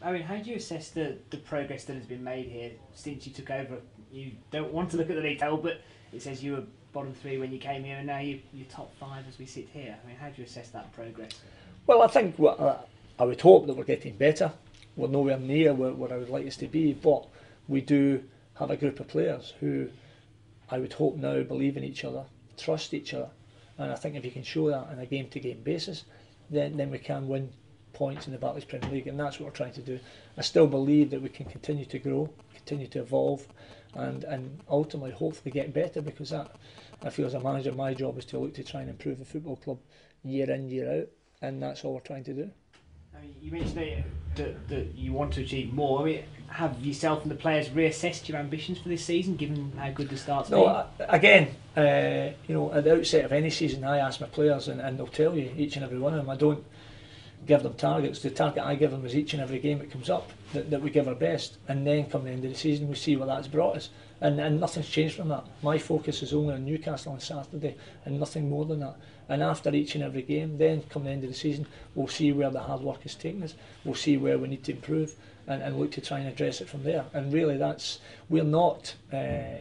I mean, how do you assess the progress that has been made here since you took over? You don't want to look at the league table, but it says you were bottom three when you came here, and now you're top five as we sit here. I mean, how do you assess that progress? Well, I think I would hope that we're getting better. We're nowhere near where I would like us to be, but we do have a group of players who I would hope now believe in each other, trust each other, and I think if you can show that on a game-to-game basis, then we can win points in the Barclays Premier League, and that's what we're trying to do. I still believe that we can continue to grow, continue to evolve, and ultimately hopefully get better, because that, I feel as a manager, my job is to look to try and improve the football club year in, year out, and that's all we're trying to do. I mean, you mentioned that you want to achieve more. I mean, have yourself and the players reassessed your ambitions for this season, given how good the start's been? No, again, you know, at the outset of any season, I ask my players, and they'll tell you, each and every one of them, I don't give them targets. The target I give them is each and every game that comes up, that we give our best, and then come the end of the season we see what that's brought us, and nothing's changed from that. My focus is only on Newcastle on Saturday and nothing more than that, and after each and every game, then come the end of the season, we'll see where the hard work is taking us, we'll see where we need to improve, and look to try and address it from there. And really, we're not a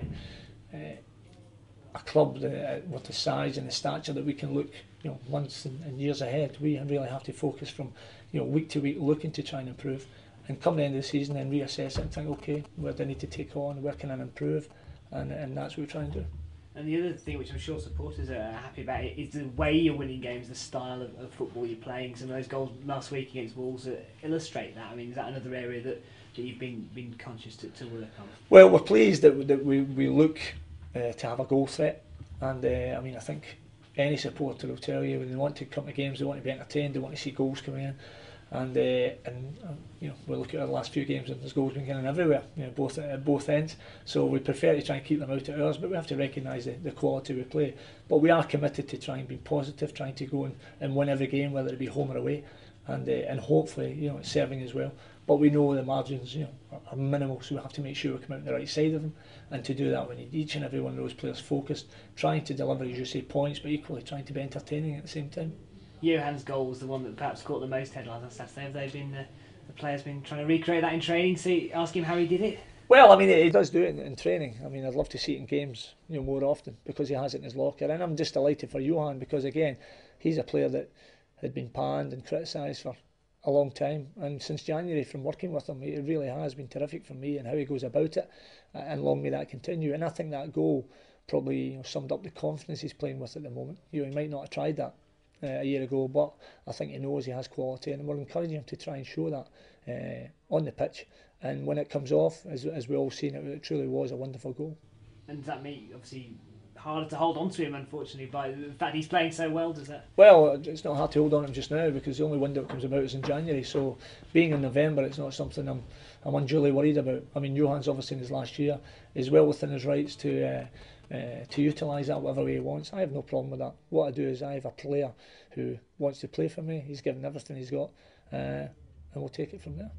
club with the size and the stature that we can look, you know, months and years ahead. We really have to focus from, you know, week to week, looking to try and improve, and come the end of the season then reassess it and think, okay, where do I need to take on, where can I improve, and that's what we're trying to do. And the other thing which I'm sure supporters are happy about is the way you're winning games, the style of football you're playing. Some of those goals last week against Wolves illustrate that. I mean, is that another area that you've been conscious to work on? Well, we're pleased that we look to have a goal threat, and I mean, I think any supporter will tell you when they want to come to games, they want to be entertained, they want to see goals coming in, and you know, we look at our last few games and there's goals been getting everywhere, you know, both at both ends. So we prefer to try and keep them out of ours, but we have to recognise the quality we play. But we are committed to trying to be positive, trying to go and win every game, whether it be home or away, and hopefully, you know, it's serving as well. But we know the margins, you know, are minimal, so we have to make sure we come out on the right side of them. And to do that, we need each and every one of those players focused, trying to deliver, as you say, points, but equally trying to be entertaining at the same time. Johann's goal was the one that perhaps caught the most headlines on Saturday. Have they been the players been trying to recreate that in training? See, ask him how he did it. Well, I mean, he does do it in training. I mean, I'd love to see it in games, you know, more often, because he has it in his locker. And I'm just delighted for Johann, because again, he's a player that had been panned and criticised for a long time, and since January, from working with him, it really has been terrific for me, and how he goes about it, and long may that continue. And I think that goal probably, you know, summed up the confidence he's playing with at the moment. You know, he might not have tried that a year ago, but I think he knows he has quality, and we're encouraging him to try and show that on the pitch. And when it comes off, as we all seen, it truly was a wonderful goal. And does that make, obviously, harder to hold on to him, unfortunately, by the fact he's playing so well? Does that? Well, it's not hard to hold on to him just now, because the only window that comes about is in January. So being in November, it's not something I'm unduly worried about. I mean, Johann's obviously in his last year, is well within his rights to utilise that whatever way he wants. I have no problem with that. What I do is I have a player who wants to play for me. He's given everything he's got, and we'll take it from there.